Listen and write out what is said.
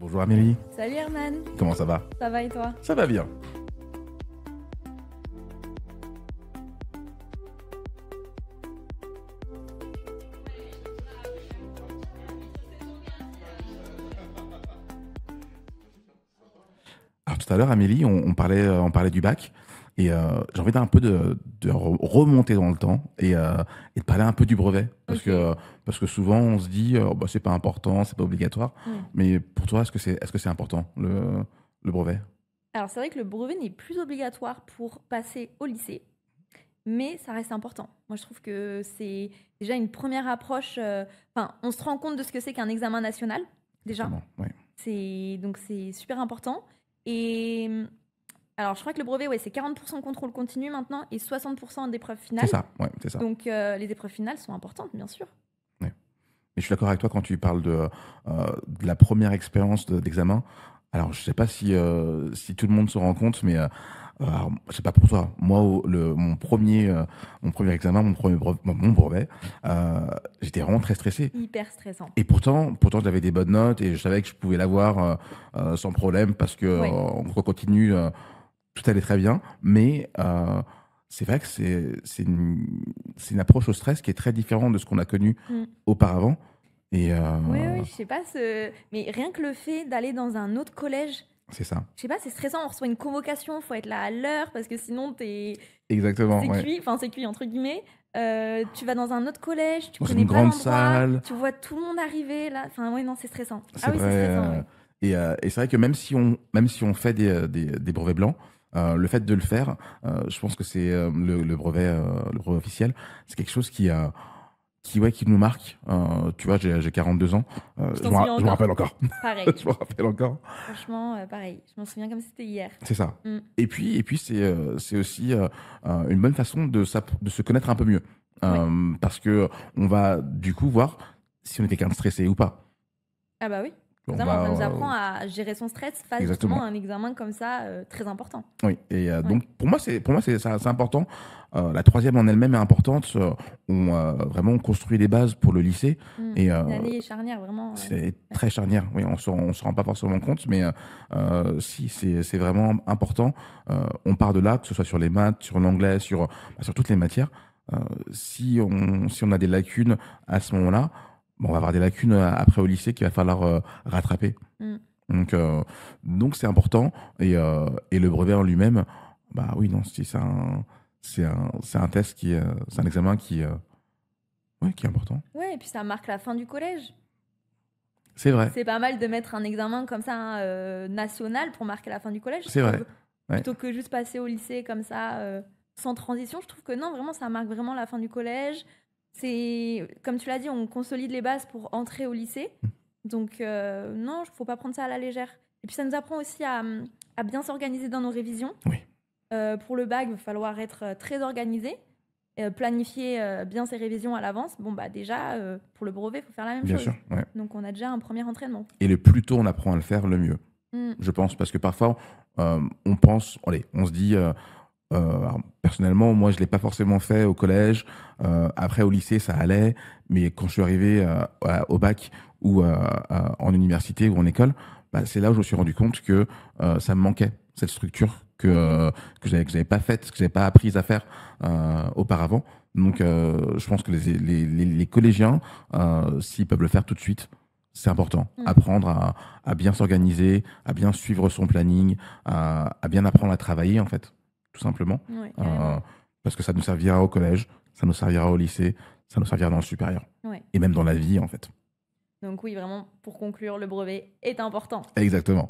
Bonjour Amélie, Salut Herman, comment ça va? ça va et toi? Ça va bien. Alors tout à l'heure Amélie, on parlait du bac et j'ai envie d'un peu de remonter dans le temps et de parler un peu du brevet Ok. parce que souvent on se dit bah, c'est pas important, c'est pas obligatoire, Hmm. mais pour toi est-ce que c'est important le brevet? Alors c'est vrai que le brevet n'est plus obligatoire pour passer au lycée, mais ça reste important. Moi je trouve que c'est déjà une première approche, enfin on se rend compte de ce que c'est qu'un examen national, déjà. Exactement, ouais. Donc c'est super important. Et alors je crois que le brevet, ouais, c'est 40% contrôle continu maintenant et 60% d'épreuves C'est finales. ça, ouais, c'est ça. Donc les épreuves finales sont importantes, bien sûr. Ouais. Et je suis d'accord avec toi quand tu parles de la première expérience d'examen. Alors, je sais pas si tout le monde se rend compte, mais alors, c'est pas pour toi. Moi, mon premier examen, mon brevet, j'étais vraiment très stressé. Hyper stressant. Et pourtant, j'avais des bonnes notes et je savais que je pouvais l'avoir sans problème parce que Ouais. en cours continu, tout allait très bien. Mais c'est vrai que c'est une approche au stress qui est très différente de ce qu'on a connu Hmm. auparavant. Et Oui, oui, je sais pas, mais rien que le fait d'aller dans un autre collège, c'est ça. je sais pas, c'est stressant, on reçoit une convocation, faut être là à l'heure parce que sinon Exactement, c'est ouais. cuit, enfin c'est cuit entre guillemets. Tu vas dans un autre collège, tu Dans connais une pas grande l'endroit, salle, tu vois tout le monde arriver là. Enfin ouais, non, c'est stressant. c'est Ah oui, vrai. c'est stressant, oui. Et c'est vrai que même si on fait des brevets blancs, le fait de le faire, je pense que c'est le brevet officiel, c'est quelque chose qui nous marque. Tu vois, j'ai 42 ans. Tu Je t'en me ra- souviens je me encore? rappelle encore. Pareil. Je me rappelle encore. Franchement, pareil. Je m'en souviens comme si c'était hier. C'est ça. Mm. Et puis c'est aussi une bonne façon de se connaître un peu mieux. Ouais. Parce que on va du coup voir si on est quelqu'un de stressé ou pas. Ah bah oui. On Totalement, va, ça nous apprend à gérer son stress face justement exactement. à un examen comme ça, très important. Oui. Et Ouais. donc pour moi c'est important. La troisième en elle-même est importante. Vraiment on construit les bases pour le lycée Mm. et Une année charnière, vraiment. c'est Ouais. très charnière. Oui, on se rend pas forcément compte, mais si c'est vraiment important. On part de là, que ce soit sur les maths, sur l'anglais, sur toutes les matières. Euh, si on a des lacunes à ce moment-là, bon, on va avoir des lacunes après au lycée qu'il va falloir rattraper. Mm. Donc, c'est important. Et le brevet en lui-même, bah oui, non, c'est un test c'est un examen ouais, qui est important. Ouais, et puis ça marque la fin du collège. C'est vrai, C'est pas mal de mettre un examen comme ça, hein, national pour marquer la fin du collège, je c'est vrai. trouve. Ouais. Plutôt que juste passer au lycée comme ça, sans transition, je trouve que non, vraiment, ça marque vraiment la fin du collège. C'est, comme tu l'as dit, on consolide les bases pour entrer au lycée. Donc, non, il faut pas prendre ça à la légère. Et puis, ça nous apprend aussi à bien s'organiser dans nos révisions. Oui, Pour le bac, il va falloir être très organisé, planifier bien ses révisions à l'avance. Bon, bah déjà, pour le brevet, il faut faire la même bien chose. sûr. Ouais. Donc, on a déjà un premier entraînement. Et le plus tôt on apprend à le faire, le mieux, Mm. je pense. Parce que parfois, on pense, allez, on se dit, alors, personnellement, moi, je ne l'ai pas forcément fait au collège. Après, au lycée, ça allait. Mais quand je suis arrivé au bac ou en université ou en école, bah, c'est là où je me suis rendu compte que ça me manquait, cette structure que j'avais pas faite, que j'avais pas apprise à faire auparavant. Donc, je pense que les collégiens, s'ils peuvent le faire tout de suite, c'est important. Mm. Apprendre à bien s'organiser, à bien suivre son planning, à bien apprendre à travailler, en fait, tout simplement. Ouais, Euh, carrément. parce que ça nous servira au collège, ça nous servira au lycée, ça nous servira dans le supérieur. Ouais. Et même dans la vie, en fait. Donc oui, vraiment, pour conclure, le brevet est important. Exactement.